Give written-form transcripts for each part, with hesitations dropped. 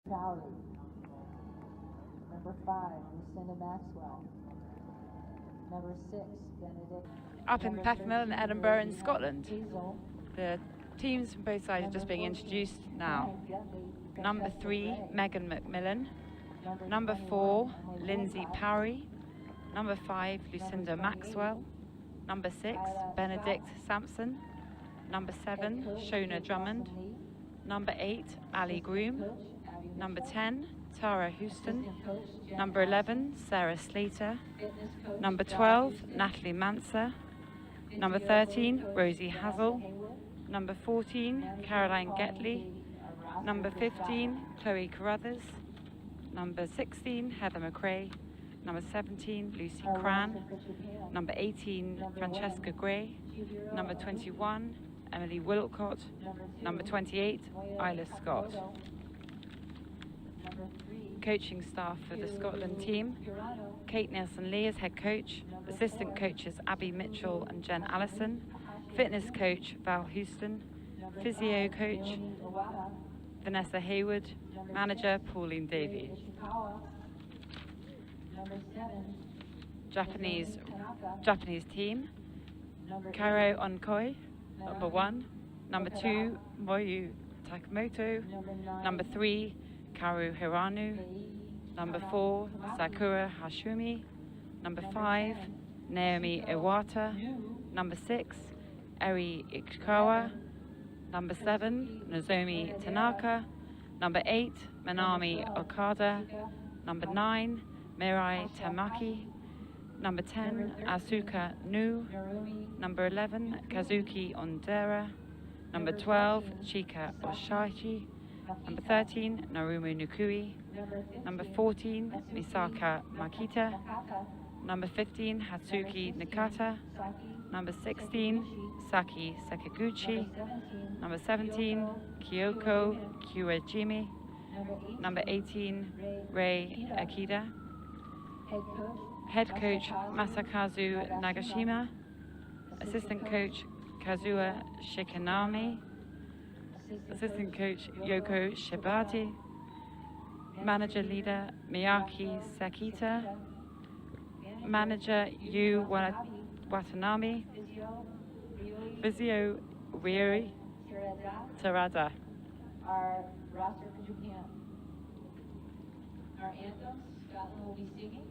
Cowley. Number 5, Lucinda Maxwell. Number 6, Benedict. Up in Pethermill in Edinburgh in Scotland. The teams from both sides are just being introduced now. Number 3, Megan McMillan. Number 4, Lindsay Parry. Number 5, Lucinda Maxwell. Number 6, Benedict Sampson. Number 7, Shona Drummond. Number 8, Ali Groom. Number 10, Tara Houston. Number 11, Sarah Slater. Number 12, Natalie Manser. Number 13, Rosie Hazel. Number 14, Caroline Getley. Number 15, Chloe Carruthers. Number 16, Heather McRae. Number 17, Lucy Cran. Number 18, Francesca Gray. Number 21, Emily Wilcott. Number 28, Isla Scott. Coaching staff for the Scotland team: Kate Nielsen-Lee as head coach, assistant coaches Abby Mitchell and Jen Allison, fitness coach Val Houston, physio coach Vanessa Hayward, manager Pauline Davey. Japanese team: Karo Onkoi, number 1, number 2, Moyu Takamoto, number 3, Karu Hiranu, number 4, Sakura Hashumi, number 5, Naomi Iwata, number 6, Eri Ishikawa, number 7, Nozomi Tanaka, number 8, Manami Okada, number 9, Mirai Tamaki, number 10, Asuka Nu, number 11, Kazuki Ondera, number 12, Chika Oshichi, number 13, Narumu Nukui, number 14, Misaka Makita, number 15, Hatsuki Nakata, number 16, Saki Sakaguchi, number 17, Kyoko Kiwajimi, number 18, Rei Akida, head coach Masakazu Nagashima, assistant coach Kazuya Shikanami, assistant coach Yoko Shibati, manager leader Miyaki Sakita, manager Yu Watanabe, physio Ryuri Terada. Our roster for Japan. Our anthem, Scotland will be singing.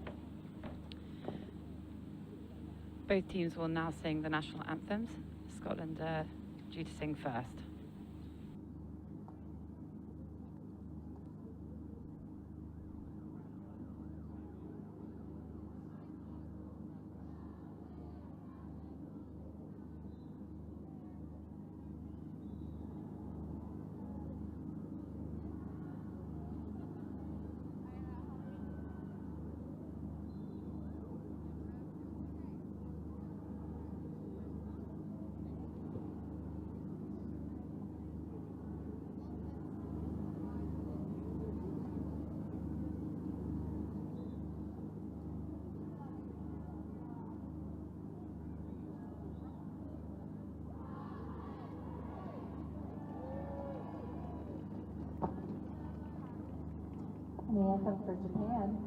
Both teams will now sing the national anthems. Scotland are due to sing first. The anthem for Japan.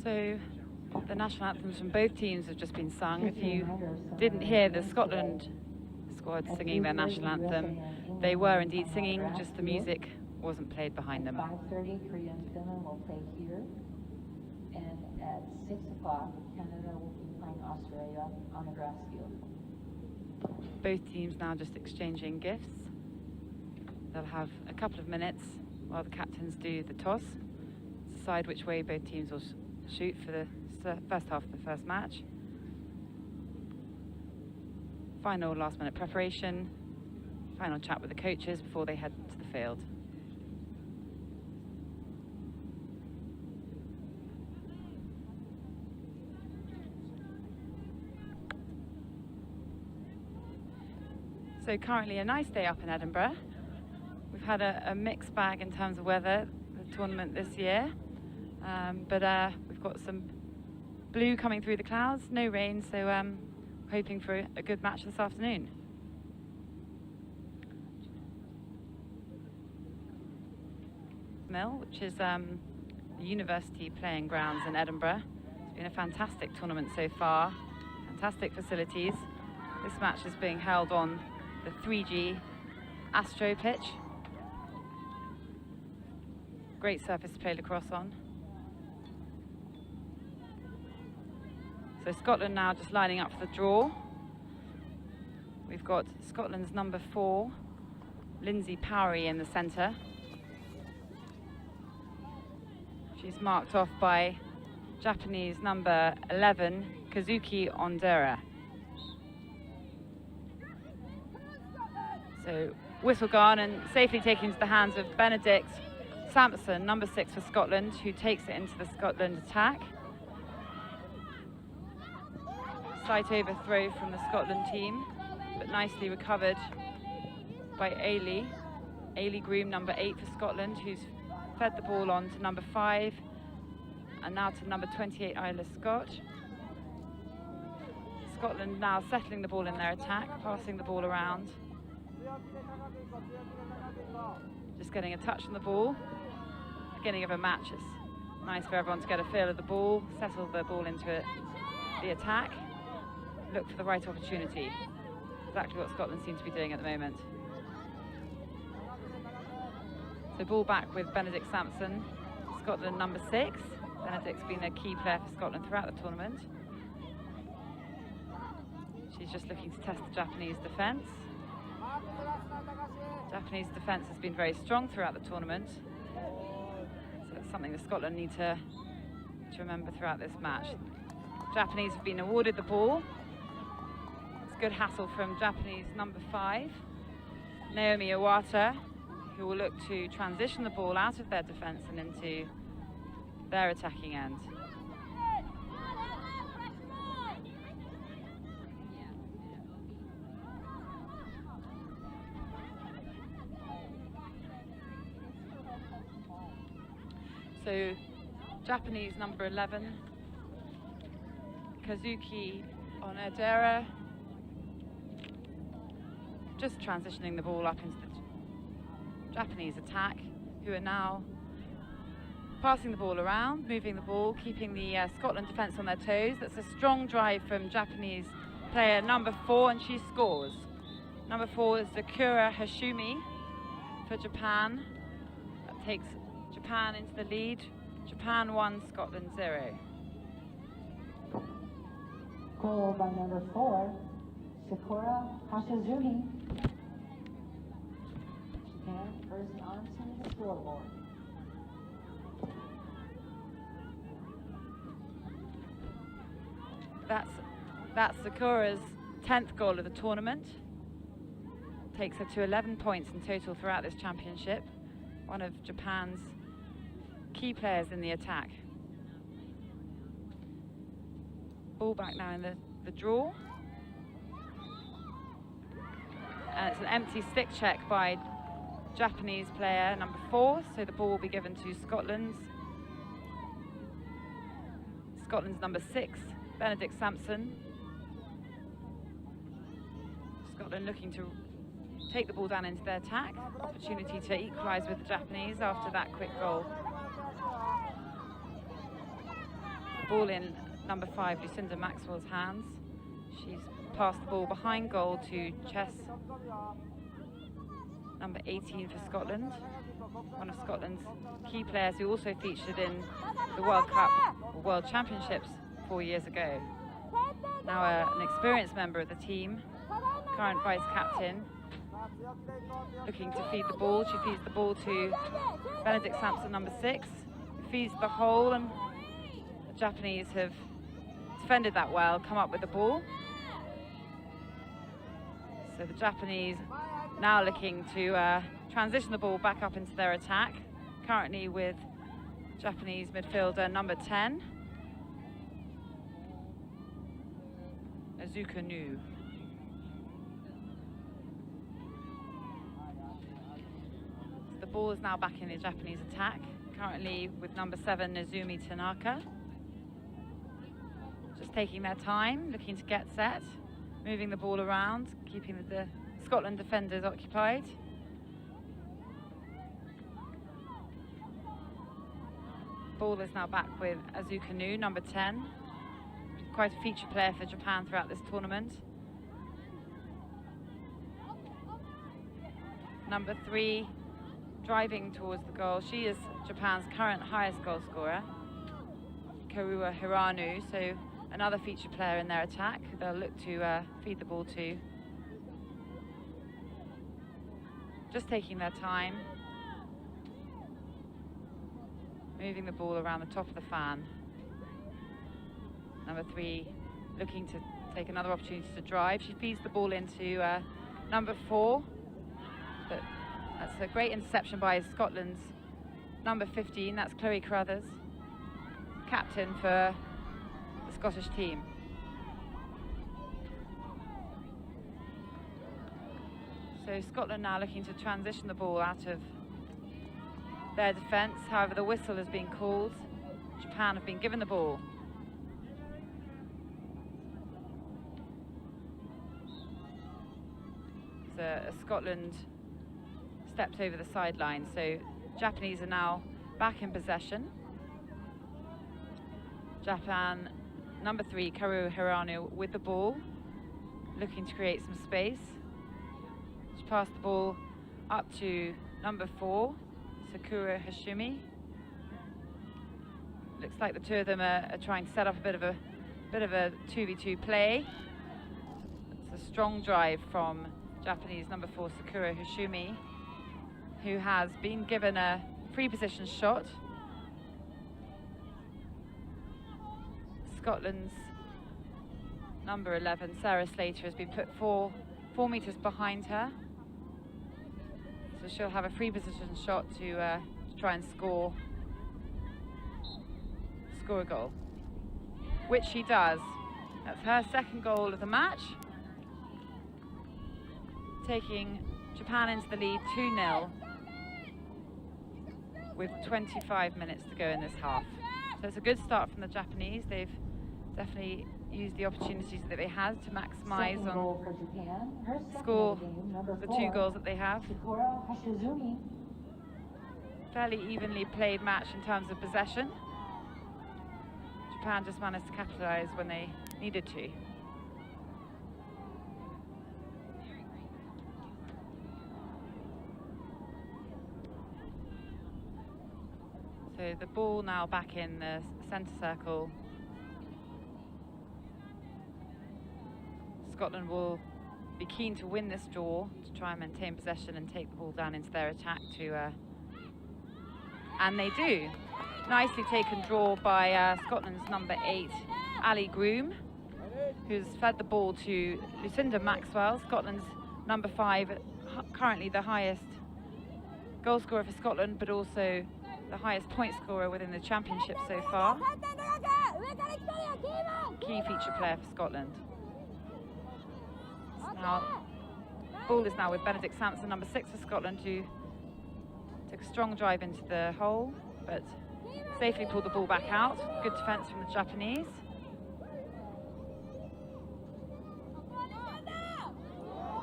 So The national anthems from both teams have just been sung. If you didn't hear the Scotland squad singing their national anthem, they were indeed singing, just the music wasn't played behind them. 5:30, Korea and Finland will play here. And at 6 o'clock, Canada will be playing Australia on the grass field. Both teams now just exchanging gifts. They'll have a couple of minutes while the captains do the toss, decide which way both teams will shoot for the first half of the first match. Final last-minute preparation, final chat with the coaches before they head to the field. So currently a nice day up in Edinburgh. We've had a mixed bag in terms of weather, the tournament this year, but we've got some blue coming through the clouds, no rain, so hoping for a good match this afternoon. Mill, which is the university playing grounds in Edinburgh. It's been a fantastic tournament so far, fantastic facilities. This match is being held on the 3G Astro pitch. Great surface to play lacrosse on. So Scotland now just lining up for the draw. We've got Scotland's number 4, Lindsay Powery, in the centre. She's marked off by Japanese number 11, Kazuki Ondura. So whistle gone and safely taken into the hands of Benedict Sampson, number 6 for Scotland, who takes it into the Scotland attack. Slight overthrow from the Scotland team, but nicely recovered by Ailey Groom, number 8 for Scotland, who's fed the ball on to number 5 and now to number 28, Isla Scott. Scotland now settling the ball in their attack, passing the ball around. Just getting a touch on the ball. Beginning of a match. It's nice for everyone to get a feel of the ball, settle the ball into the attack, look for the right opportunity. Exactly what Scotland seem to be doing at the moment. So ball back with Benedict Sampson, Scotland number 6. Benedict's been a key player for Scotland throughout the tournament. She's just looking to test the Japanese defence. Japanese defence has been very strong throughout the tournament. So it's something that Scotland need to remember throughout this match. Japanese have been awarded the ball. It's good hassle from Japanese number 5, Naomi Iwata, who will look to transition the ball out of their defence and into their attacking end. So Japanese number 11, Kazuki Onodera, just transitioning the ball up into the Japanese attack, who are now passing the ball around, moving the ball, keeping the Scotland defence on their toes. That's a strong drive from Japanese player number 4, and she scores. Number 4 is Sakura Hashumi for Japan. That takes Japan into the lead. Japan 1, Scotland 0. Goal by number 4, Sakura Hashizumi. Japan first onto the scoreboard. That's Sakura's 10th goal of the tournament. Takes her to 11 points in total throughout this championship. One of Japan's key players in the attack. Ball back now in the draw. And it's an empty stick check by Japanese player number 4, so the ball will be given to Scotland's number 6, Benedict Sampson. Scotland looking to take the ball down into their attack. Opportunity to equalise with the Japanese after that quick goal. Ball in number 5, Lucinda Maxwell's hands. She's passed the ball behind goal to Chess, number 18 for Scotland. One of Scotland's key players who also featured in the World Cup or World Championships 4 years ago. Now an experienced member of the team, current vice captain, looking to feed the ball. She feeds the ball to Benedict Sampson, number 6, who feeds the hole, and the Japanese have defended that well, come up with the ball. So the Japanese now looking to transition the ball back up into their attack, currently with Japanese midfielder number 10, Azuka Nu. The ball is now back in the Japanese attack, currently with number 7, Nezumi Tanaka. Just taking their time, looking to get set, moving the ball around, keeping the Scotland defenders occupied. Ball is now back with Azuka Nu, number 10. Quite a feature player for Japan throughout this tournament. Number 3, driving towards the goal. She is Japan's current highest goal scorer, Karua Hiranu, so another feature player in their attack. They'll look to feed the ball to. Just taking their time, moving the ball around the top of the fan. Number 3 looking to take another opportunity to drive. She feeds the ball into number 4, but that's a great interception by Scotland's number 15, that's Chloe Carruthers, captain for the Scottish team. So Scotland now looking to transition the ball out of their defence. However, the whistle has been called. Japan have been given the ball. So Scotland stepped over the sideline, so Japanese are now back in possession. Japan, number 3, Karu Hirano with the ball, looking to create some space. She passed the ball up to number 4, Sakura Hashimi. Looks like the two of them are trying to set up a bit of a 2v2 play. It's a strong drive from Japanese number 4, Sakura Hashimi, who has been given a free position shot. Scotland's number 11, Sarah Slater, has been put 4 meters behind her. So she'll have a free position shot to try and score a goal, which she does. That's her second goal of the match, taking Japan into the lead 2-0 with 25 minutes to go in this half. So it's a good start from the Japanese. They've definitely used the opportunities that they had to maximise on score the 2 goals that they have. Fairly evenly played match in terms of possession. Japan just managed to capitalise when they needed to. So the ball now back in the centre circle. Scotland will be keen to win this draw to try and maintain possession and take the ball down into their attack and they do. Nicely taken draw by Scotland's number 8, Ali Groom, who's fed the ball to Lucinda Maxwell, Scotland's number 5, currently the highest goal scorer for Scotland, but also the highest point scorer within the championship so far. Key feature player for Scotland. Now, ball is now with Benedict Sampson, number 6 for Scotland, who took a strong drive into the hole, but safely pulled the ball back out. Good defence from the Japanese.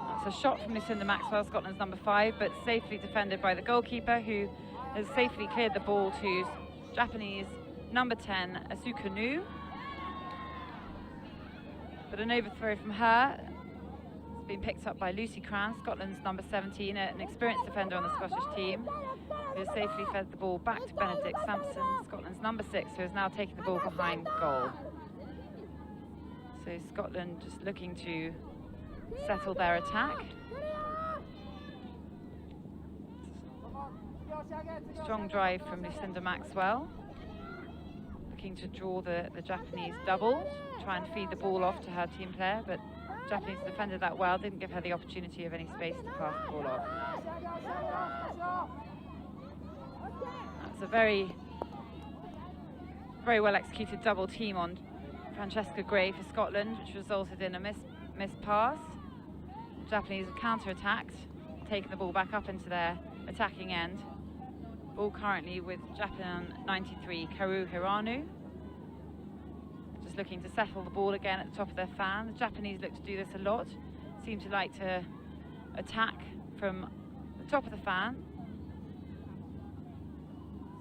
That's a shot from Lucinda Maxwell, Scotland's number 5, but safely defended by the goalkeeper, who has safely cleared the ball to Japanese number 10, Asuka Nu. But an overthrow from her. It's been picked up by Lucy Cran, Scotland's number 17, an experienced defender on the Scottish team, who has safely fed the ball back to Benedict Sampson, Scotland's number 6, who is now taking the ball behind goal. So Scotland just looking to settle their attack. Strong drive from Lucinda Maxwell, looking to draw the Japanese double, try and feed the ball off to her team player, but Japanese defended that well, didn't give her the opportunity of any space to pass the ball off. That's a very well executed double team on Francesca Gray for Scotland, which resulted in a missed pass. Japanese have counter-attacked, taking the ball back up into their attacking end. Ball currently with Japan 93, Karu Hirano. Just looking to settle the ball again at the top of their fan. The Japanese look to do this a lot, seem to like to attack from the top of the fan.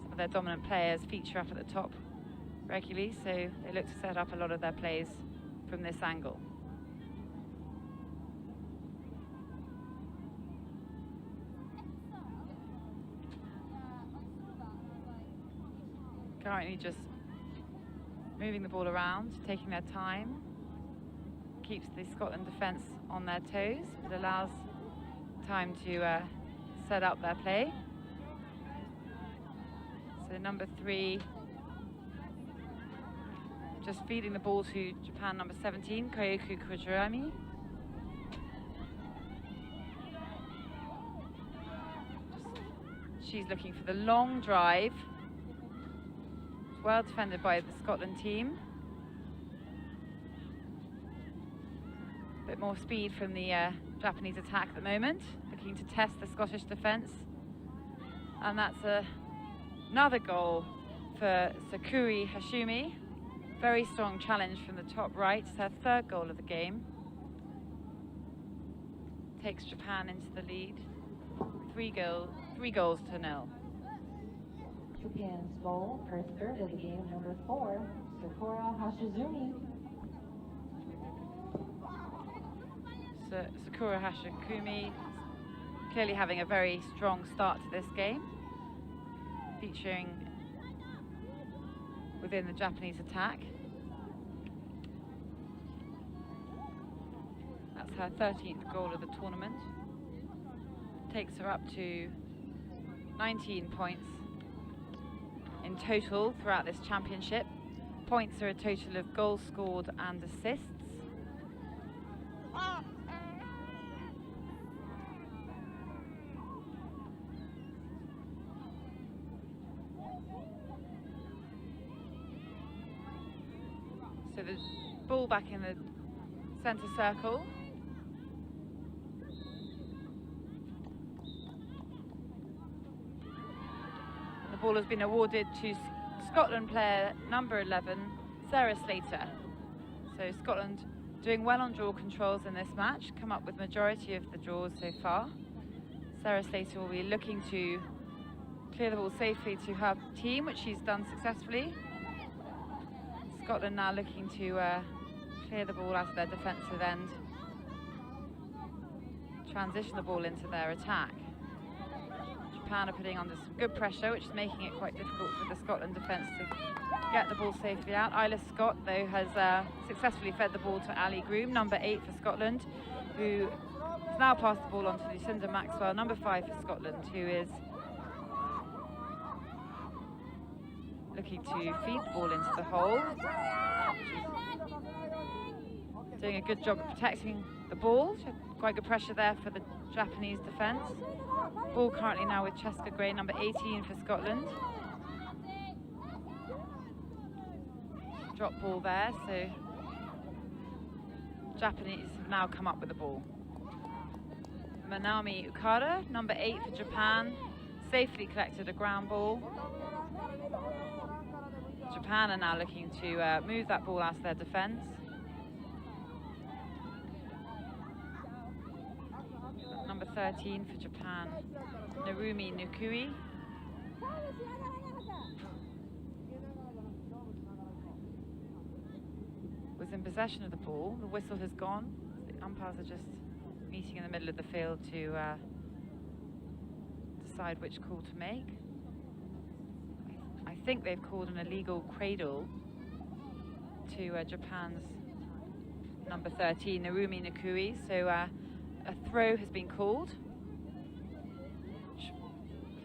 Some of their dominant players feature up at the top regularly, so they look to set up a lot of their plays from this angle. Currently just moving the ball around, taking their time, keeps the Scotland defence on their toes, but allows time to set up their play. So number 3 just feeding the ball to Japan number 17, Koyoku Kojirami. She's looking for the long drive. Well defended by the Scotland team. A bit more speed from the Japanese attack at the moment, looking to test the Scottish defence. And that's another goal for Sakuri Hashumi. Very strong challenge from the top right. It's her 3rd goal of the game. Takes Japan into the lead. 3 goals to 0. Japan's goal, her 3rd of the game, number 4, Sakura Hashizumi. Sakura Hashikumi clearly having a very strong start to this game, featuring within the Japanese attack. That's her 13th goal of the tournament. Takes her up to 19 points in total throughout this championship. Points are a total of goals scored and assists. So the ball back in the centre circle. The ball has been awarded to Scotland player number 11, Sarah Slater. So Scotland doing well on draw controls in this match, come up with majority of the draws so far. Sarah Slater will be looking to clear the ball safely to her team, which she's done successfully. Scotland now looking to clear the ball out of their defensive end, transition the ball into their attack. Japan are putting under some good pressure, which is making it quite difficult for the Scotland defence to get the ball safely out. Isla Scott, though, has successfully fed the ball to Ali Groom, number 8 for Scotland, who has now passed the ball on to Lucinda Maxwell, number 5 for Scotland, who is looking to feed the ball into the hole. Doing a good job of protecting the ball. Quite good pressure there for the Japanese defence. Ball currently now with Cheska Gray, number 18 for Scotland. Drop ball there, so Japanese have now come up with the ball. Manami Ukada, number 8 for Japan, safely collected a ground ball. Japan are now looking to move that ball out of their defence. Number 13 for Japan, Narumi Nukui. Was in possession of the ball. The whistle has gone. The umpires are just meeting in the middle of the field to decide which call to make. I think they've called an illegal cradle to Japan's number 13, Narumi Nakui. So a throw has been called.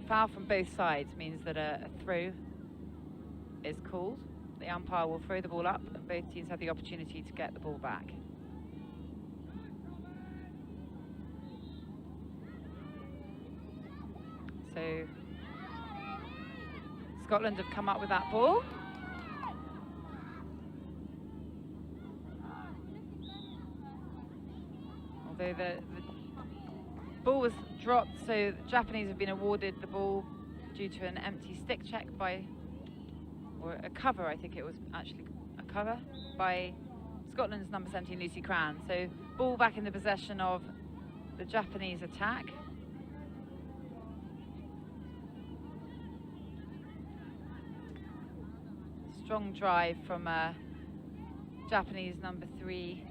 Foul from both sides means that a throw is called. The umpire will throw the ball up and both teams have the opportunity to get the ball back. So Scotland have come up with that ball. Although the ball was dropped, so the Japanese have been awarded the ball due to an empty stick check by, or a cover, I think it was actually a cover, by Scotland's number 17, Lucy Cran. So ball back in the possession of the Japanese attack. Strong drive from Japanese number 3,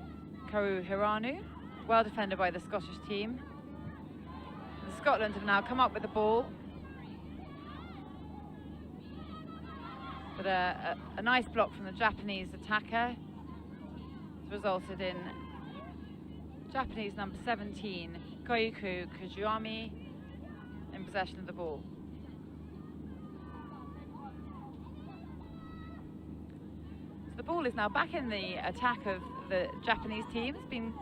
Kaoru Hirano. Well defended by the Scottish team. And Scotland have now come up with the ball. But a nice block from the Japanese attacker has resulted in Japanese number 17, Koyuku Kujiami, in possession of the ball. The ball is now back in the attack of the Japanese team. There's been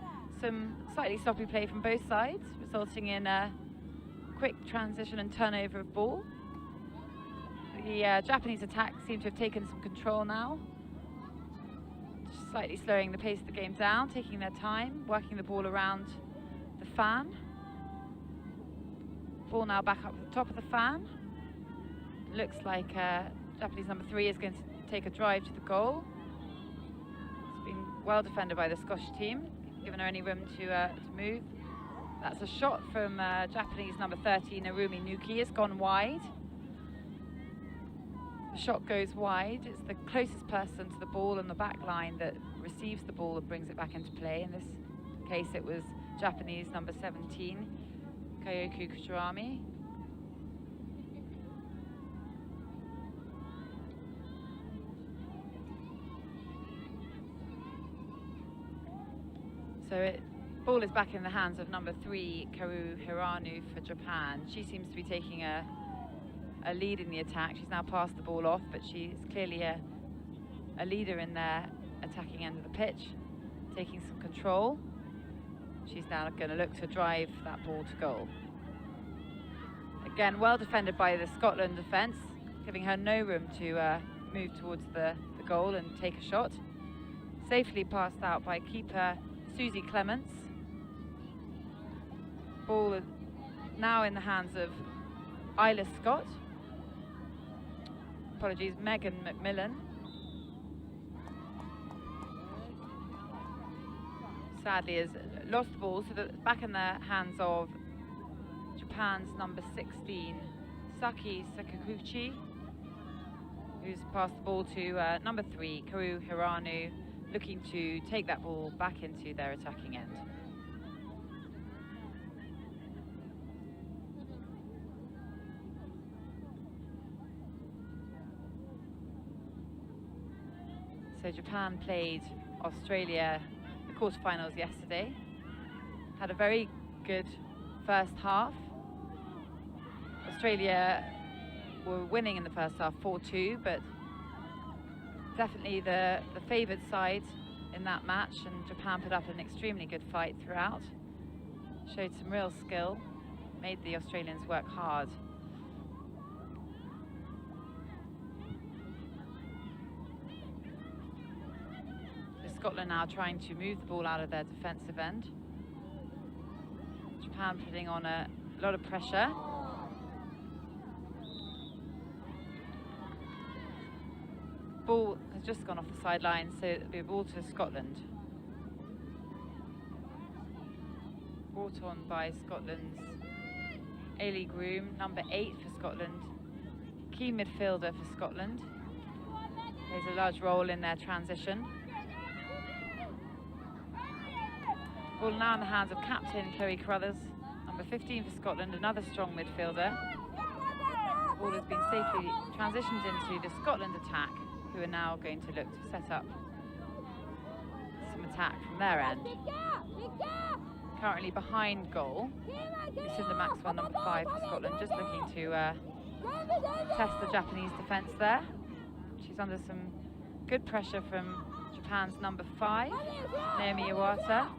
some slightly sloppy play from both sides, resulting in a quick transition and turnover of ball. The Japanese attack seem to have taken some control now, just slightly slowing the pace of the game down, taking their time, working the ball around the fan. Ball now back up at the top of the fan. Looks like Japanese number 3 is going to take a drive to the goal. Been well defended by the Scottish team, given her any room to move. That's a shot from Japanese number 13, Narumi Nuki. It's gone wide. The shot goes wide. It's the closest person to the ball on the back line that receives the ball and brings it back into play. In this case, it was Japanese number 17, Koyuku Kujiami. So ball is back in the hands of number 3, Kaoru Hirano for Japan. She seems to be taking a lead in the attack. She's now passed the ball off, but she's clearly a leader in their attacking end of the pitch, taking some control. She's now going to look to drive that ball to goal. Again, well defended by the Scotland defence, giving her no room to move towards the goal and take a shot. Safely passed out by keeper Susie Clements. Ball now in the hands of Isla Scott. Apologies, Megan McMillan. Sadly has lost the ball, so that's back in the hands of Japan's number 16, Saki Sakaguchi, who's passed the ball to number 3, Kaoru Hirano, looking to take that ball back into their attacking end. So Japan played Australia the quarterfinals yesterday. Had a very good first half. Australia were winning in the first half 4-2, but definitely the favoured side in that match, and Japan put up an extremely good fight throughout. Showed some real skill, made the Australians work hard. Scotland now trying to move the ball out of their defensive end. Japan putting on a lot of pressure. Ball has just gone off the sideline, so it'll be a ball to Scotland. Brought on by Scotland's Ailey Groom, number 8 for Scotland. Key midfielder for Scotland. Plays a large role in their transition. Ball now in the hands of captain Chloe Carruthers, number 15 for Scotland, another strong midfielder. Ball has been safely transitioned into the Scotland attack, who are now going to look to set up some attack from their end. Currently behind goal, Lucinda Maxwell, number 5 for Scotland, just looking to test the Japanese defence there. She's under some good pressure from Japan's number 5, Naomi Iwata,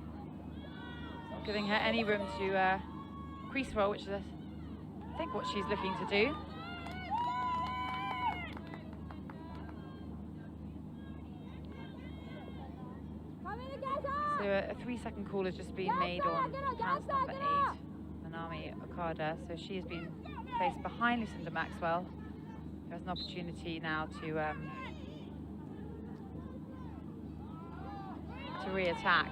not giving her any room to crease roll, which is, I think, what she's looking to do. So a 3-second call has just been made on Japan's number 8, Nanami Okada. So she has been placed behind Lucinda Maxwell. There's an opportunity now to re-attack.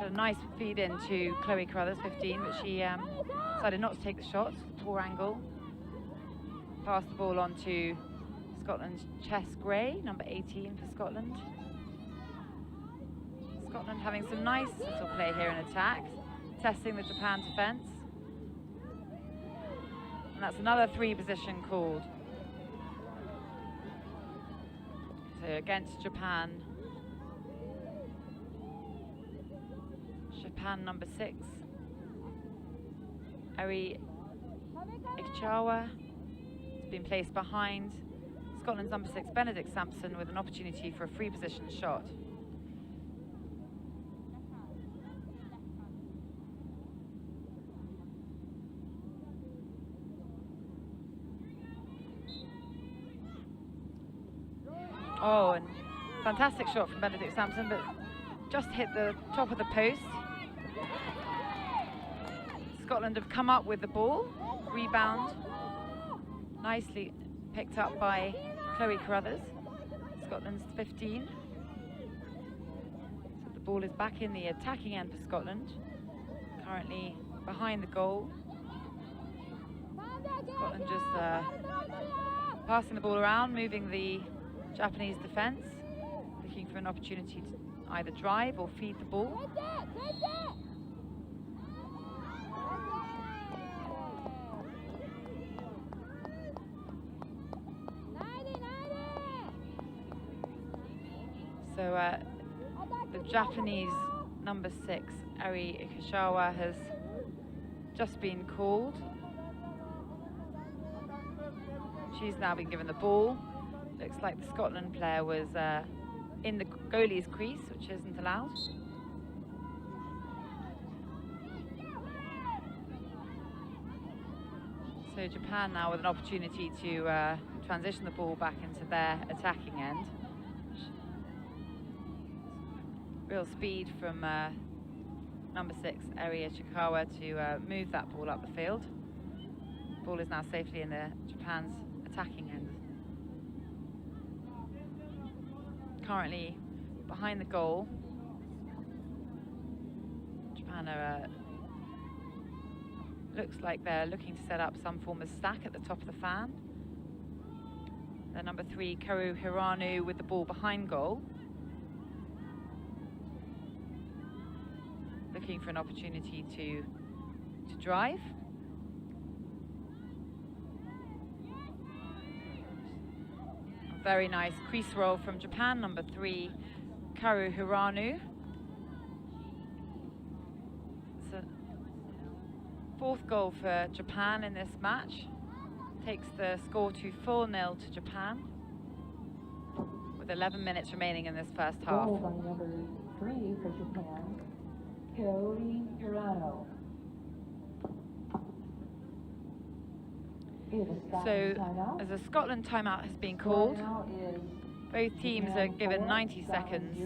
So a nice feed in to Chloe Carruthers, 15, but she decided not to take the shot. Poor angle. Passed the ball on to Scotland's Chess Gray, number 18 for Scotland. Scotland having some nice little play here in attack, testing the Japan defence. And that's another 3 position called. So against Japan. Japan number 6, Eri Ichawa, has been placed behind Scotland's number 6, Benedict Sampson, with an opportunity for a free position shot. Oh, and fantastic shot from Benedict Sampson, but just hit the top of the post. Scotland have come up with the ball, rebound, nicely picked up by Chloe Carruthers, Scotland's 15. So the ball is back in the attacking end for Scotland, currently behind the goal. Scotland just passing the ball around, moving the Japanese defence, looking for an opportunity to either drive or feed the ball. So the Japanese number 6, Eri Ichawa, has just been called. She's now been given the ball. Looks like the Scotland player was in the goalie's crease, which isn't allowed. So Japan now with an opportunity to transition the ball back into their attacking end. Real speed from number 6, Eri Ichawa, to move that ball up the field. Ball is now safely in Japan's attacking end. Currently behind the goal, Japan are, looks like they're looking to set up some form of stack at the top of the fan. Their number 3, Karu Hiranu, with the ball behind goal, looking for an opportunity to drive. A very nice crease roll from Japan, number 3, Karu Hiranu. It's a 4th goal for Japan in this match. Takes the score to 4-0 to Japan, with 11 minutes remaining in this first half. Goal by number 3 for Japan, Kaori Hirano. So, as a Scotland timeout has been called, both teams are given 90 seconds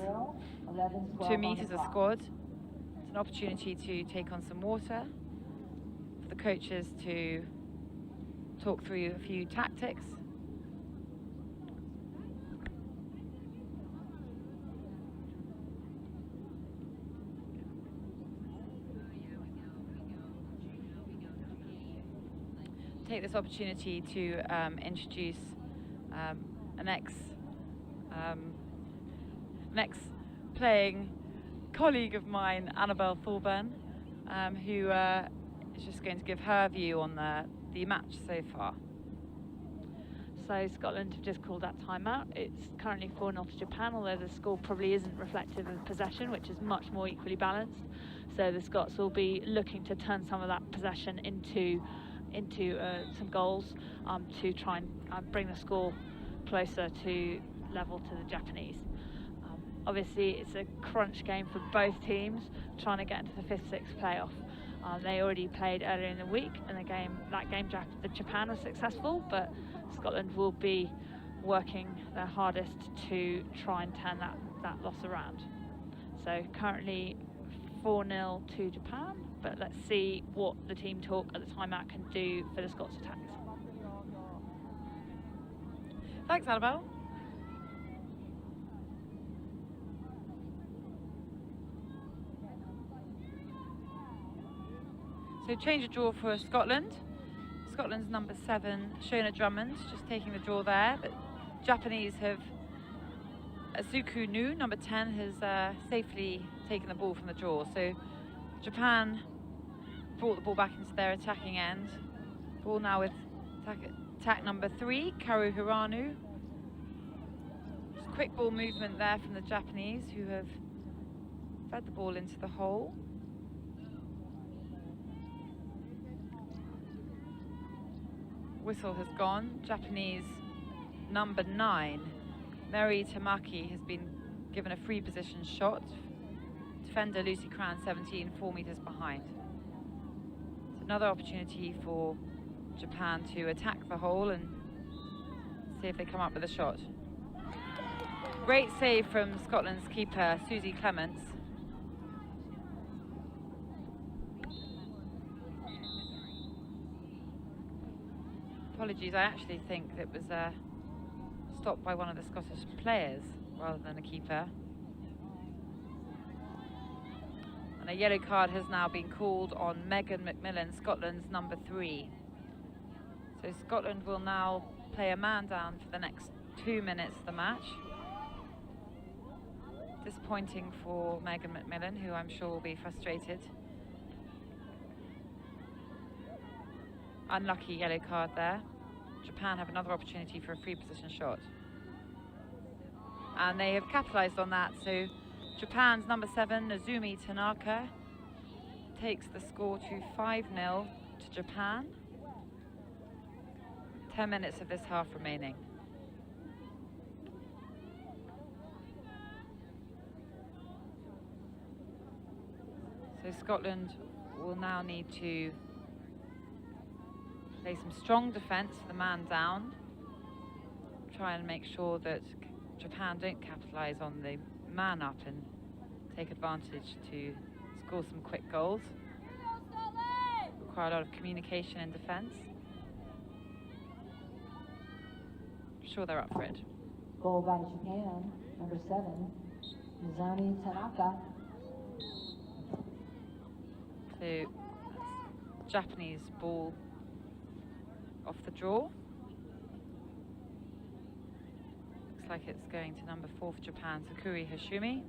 to meet as a squad. It's an opportunity to take on some water, for the coaches to talk through a few tactics. Take this opportunity to introduce an ex playing colleague of mine, Annabelle Thorburn, who is just going to give her view on the match so far. So Scotland have just called that timeout. It's currently 4-0 to Japan, although the score probably isn't reflective of possession, which is much more equally balanced. So the Scots will be looking to turn some of that possession into some goals to try and bring the score closer to level to the Japanese. Obviously, it's a crunch game for both teams, trying to get into the 5th-6th playoff. They already played earlier in the week, and Japan was successful, but Scotland will be working their hardest to try and turn that loss around. So currently 4-0 to Japan, but let's see what the team talk at the timeout can do for the Scots attacks. Thanks, Annabelle. So change of draw for Scotland. Scotland's number 7, Shona Drummond, just taking the draw there. But Japanese have, Azuku Nu, number 10, has safely taken the ball from the draw. So Japan brought the ball back into their attacking end. Ball now with attack number 3, Karu Hiranu. Just quick ball movement there from the Japanese, who have fed the ball into the hole. Whistle has gone. Japanese number 9, Mary Tamaki, has been given a free position shot. Defender Lucy Cran, 17, 4 meters behind. It's another opportunity for Japan to attack the hole and see if they come up with a shot. Great save from Scotland's keeper, Susie Clements. Apologies, I actually think it was stopped by one of the Scottish players rather than a keeper. And a yellow card has now been called on Megan McMillan, Scotland's number 3. So Scotland will now play a man down for the next 2 minutes of the match. Disappointing for Megan McMillan, who I'm sure will be frustrated. Unlucky yellow card there. Japan have another opportunity for a free position shot. And they have capitalized on that, so Japan's number 7, Nozomi Tanaka, takes the score to 5-0 to Japan. 10 minutes of this half remaining. So Scotland will now need to play some strong defence for the man down. Try and make sure that Japan don't capitalise on the man up and take advantage to score some quick goals. Require a lot of communication in defence. I'm sure they're up for it. Goal by Japan, number 7, Nozomi Tanaka. So Japanese ball off the draw. Looks like it's going to number 4 for Japan, Sakuri Hashumi.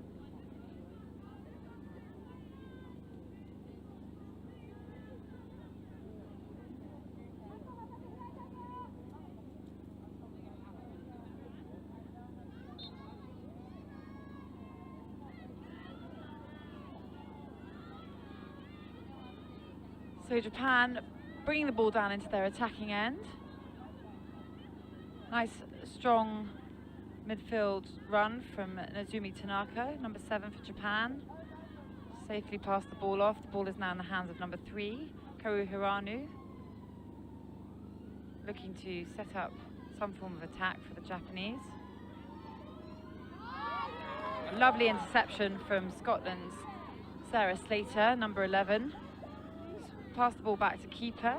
So Japan bringing the ball down into their attacking end. Nice, strong midfield run from Nozomi Tanaka, number 7 for Japan. Safely passed the ball off. The ball is now in the hands of number 3, Karu Hiranu. Looking to set up some form of attack for the Japanese. A lovely interception from Scotland's Sarah Slater, number 11. Pass the ball back to keeper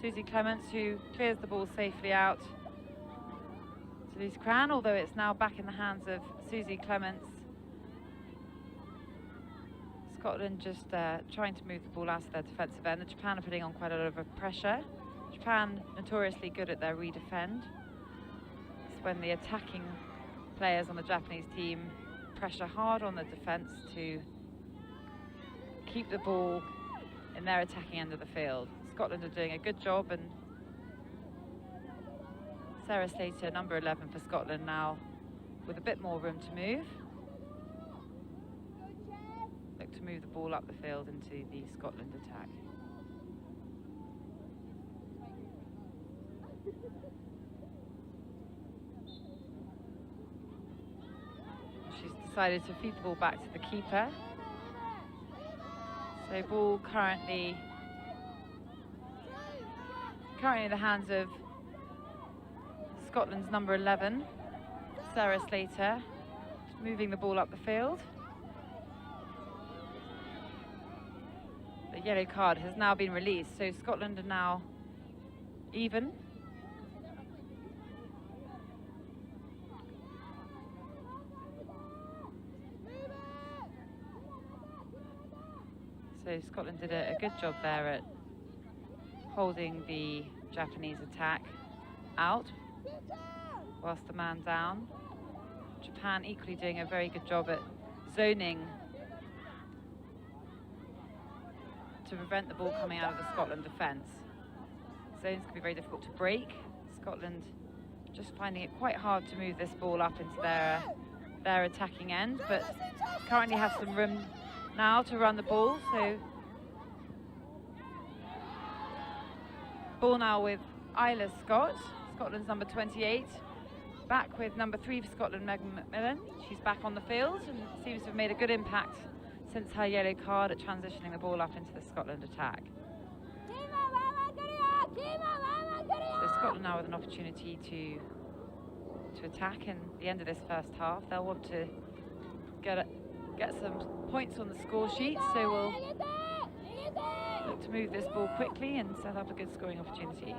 Susie Clements, who clears the ball safely out to Lucy Cran, although it's now back in the hands of Susie Clements. Scotland just trying to move the ball out of their defensive end. The Japan are putting on quite a lot of pressure. Japan notoriously good at their redefend. It's when the attacking players on the Japanese team pressure hard on the defense to keep the ball in their attacking end of the field. Scotland are doing a good job, and Sarah Slater, number 11 for Scotland now, with a bit more room to move. Look to move the ball up the field into the Scotland attack. She's decided to feed the ball back to the keeper. So ball currently in the hands of Scotland's number 11, Sarah Slater, moving the ball up the field. The yellow card has now been released, so Scotland are now even. So Scotland did a good job there at holding the Japanese attack out whilst the man down. Japan equally doing a very good job at zoning to prevent the ball coming out of the Scotland defence. Zones can be very difficult to break. Scotland just finding it quite hard to move this ball up into their attacking end, but currently have some room now to run the ball. So ball now with Isla Scott, Scotland's number 28, back with number 3 for Scotland, Megan McMillan. She's back on the field and seems to have made a good impact since her yellow card at transitioning the ball up into the Scotland attack. So Scotland now with an opportunity to attack in the end of this first half. They'll want to get some points on the score sheet, so we'll look to move this ball quickly and set up a good scoring opportunity.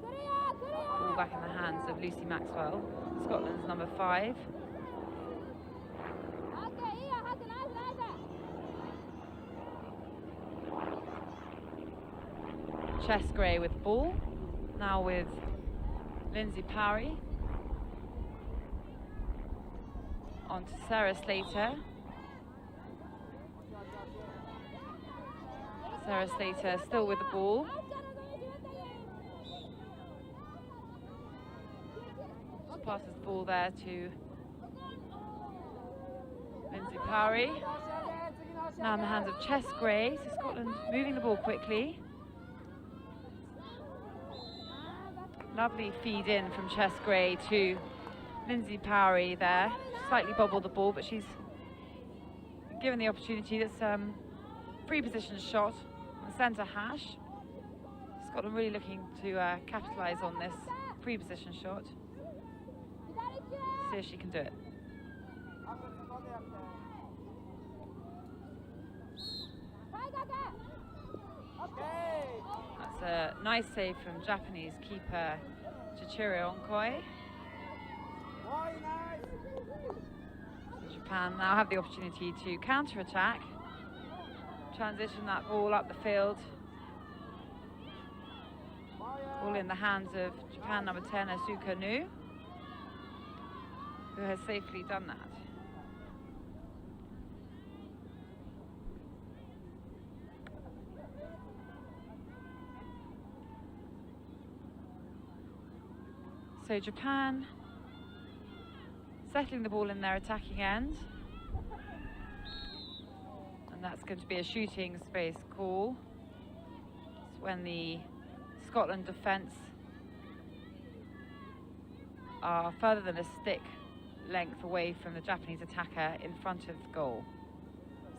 Ball back in the hands of Lucy Maxwell, Scotland's number 5. Chess-Gray with the ball, now with Lindsay Powery. On to Sarah Slater. Sarah Slater still with the ball. Just passes the ball there to Lindsay Powery. Now in the hands of Chess-Gray. So Scotland moving the ball quickly. Lovely feed in from Chess-Gray to Lindsay Powery there. Slightly bobbled the ball, but she's given the opportunity. That's free position shot on the centre hash. Scotland really looking to capitalise on this free position shot. See if she can do it. That's a nice save from Japanese keeper Chichiro Onkoi. So Japan now have the opportunity to counter-attack, transition that ball up the field. Ball in the hands of Japan number 10, Asuka Nu, who has safely done that. So Japan settling the ball in their attacking end. And that's going to be a shooting space call. It's when the Scotland defence are further than a stick length away from the Japanese attacker in front of the goal.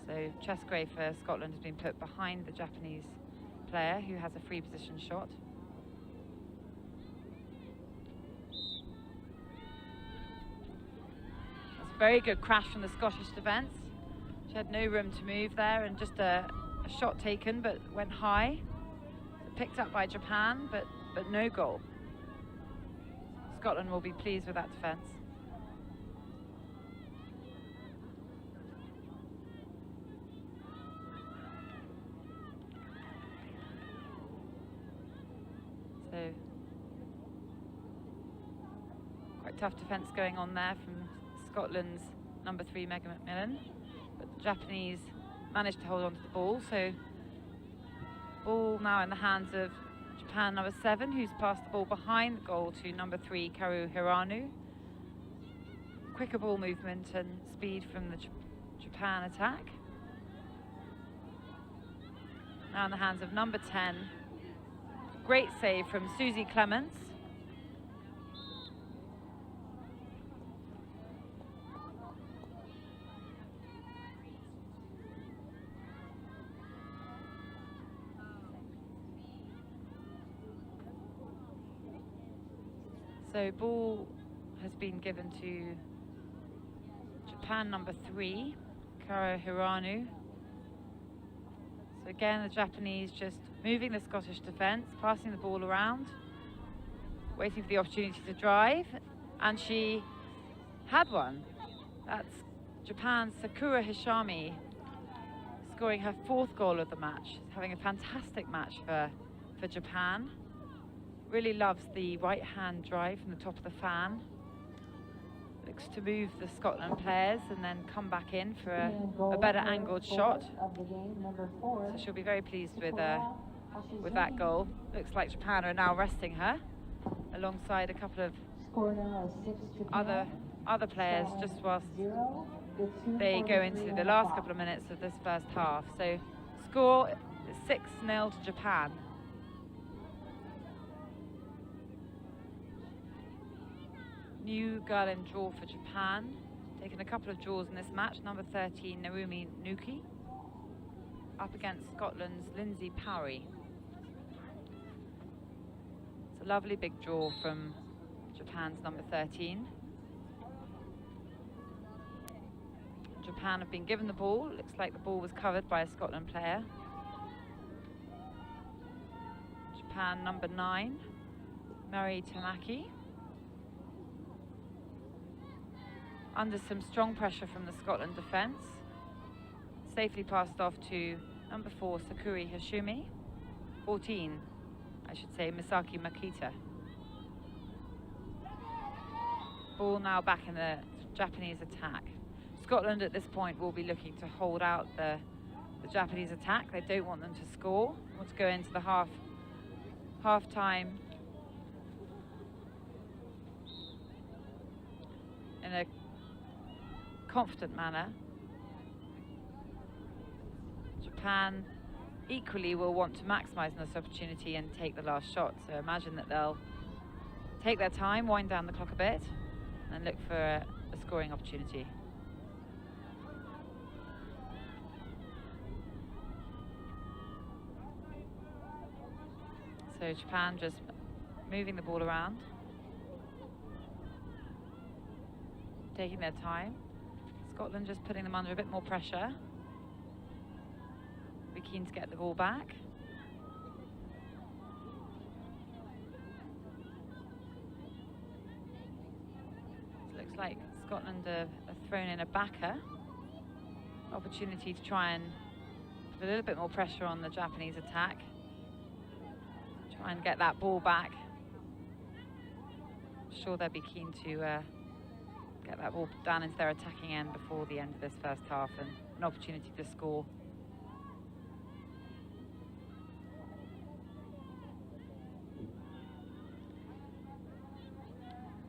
So Chess-Gray for Scotland has been put behind the Japanese player who has a free position shot. Very good crash from the Scottish defence. She had no room to move there, and just a shot taken, but went high. Picked up by Japan, but no goal. Scotland will be pleased with that defence. So quite tough defence going on there from Scotland's number 3, Megan McMillan, but Japanese managed to hold on to the ball, so ball now in the hands of Japan number 7, who's passed the ball behind the goal to number 3, Karu Hirano. Quicker ball movement and speed from the Japan attack. Now in the hands of number 10. Great save from Susie Clements. So ball has been given to Japan number 3, Kara Hirano. So again, the Japanese just moving the Scottish defence, passing the ball around, waiting for the opportunity to drive, and she had one. That's Japan's Sakura Hishami scoring her 4th goal of the match, having a fantastic match for Japan. Really loves the right-hand drive from the top of the fan. Looks to move the Scotland players and then come back in for a better angled shot. So she'll be very pleased with that goal. Looks like Japan are now resting her alongside a couple of other players just whilst they go into the last couple of minutes of this first half. So score is 6-0 to Japan. New Garland draw for Japan, taking a couple of draws in this match. Number 13, Narumi Nuki, up against Scotland's Lindsay Powery. It's a lovely big draw from Japan's number 13. Japan have been given the ball. Looks like the ball was covered by a Scotland player. Japan number 9, Mari Tamaki. Under some strong pressure from the Scotland defence. Safely passed off to number 4, Sakuri Hashumi. 14, I should say, Misaki Makita. Ball now back in the Japanese attack. Scotland at this point will be looking to hold out the Japanese attack. They don't want them to score. They want to go into the half-time in a confident manner. Japan equally will want to maximise on this opportunity and take the last shot. So imagine that they'll take their time, wind down the clock a bit, and look for a scoring opportunity. So Japan just moving the ball around, taking their time. Scotland just putting them under a bit more pressure. Be keen to get the ball back. So it looks like Scotland have thrown in a backer. Opportunity to try and put a little bit more pressure on the Japanese attack. Try and get that ball back. I'm sure they'll be keen to get that ball down into their attacking end before the end of this first half and an opportunity to score.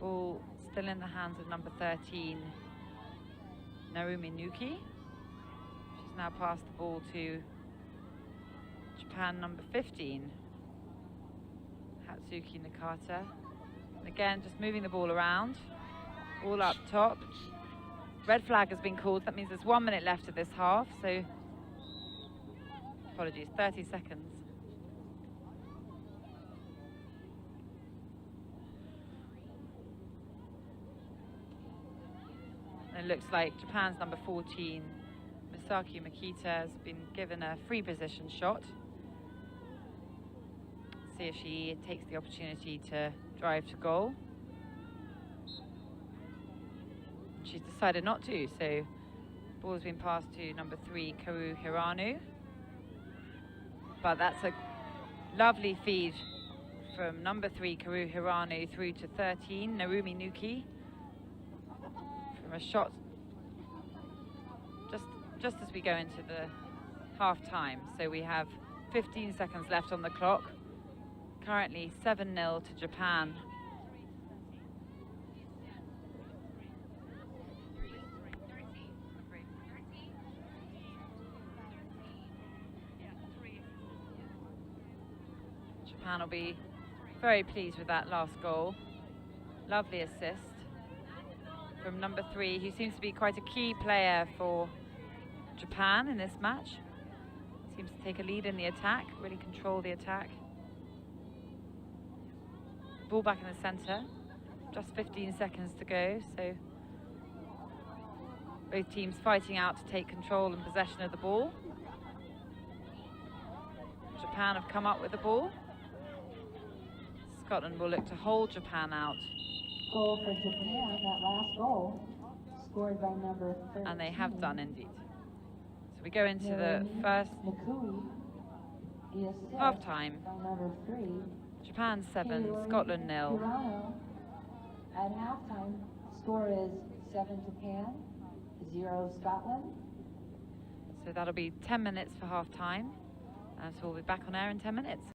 Ball still in the hands of number 13, Narumi Nuki. She's now passed the ball to Japan number 15, Hatsuki Nakata. And again, just moving the ball around. All up top. Red flag has been called. That means there's 1 minute left of this half. So, apologies, 30 seconds. And it looks like Japan's number 14, Misaki Makita, has been given a free position shot. See if she takes the opportunity to drive to goal. She's decided not to, so ball has been passed to number 3, Karu Hirano. But that's a lovely feed from number 3, Karu Hirano, through to 13, Narumi Nuki. From a shot just as we go into the half-time. So we have 15 seconds left on the clock. Currently 7-0 to Japan. Japan will be very pleased with that last goal. Lovely assist from number 3, who seems to be quite a key player for Japan in this match. Seems to take a lead in the attack, really control the attack. Ball back in the centre, just 15 seconds to go, so both teams fighting out to take control and possession of the ball. Japan have come up with the ball. Scotland will look to hold Japan out. Goal for Japan, that last goal, scored by number 13. And they have done indeed. So we go into the first half-time. Japan 7, Scotland 0. At halftime, score is 7 Japan, 0 Scotland. So that'll be 10 minutes for half-time. So we'll be back on air in 10 minutes.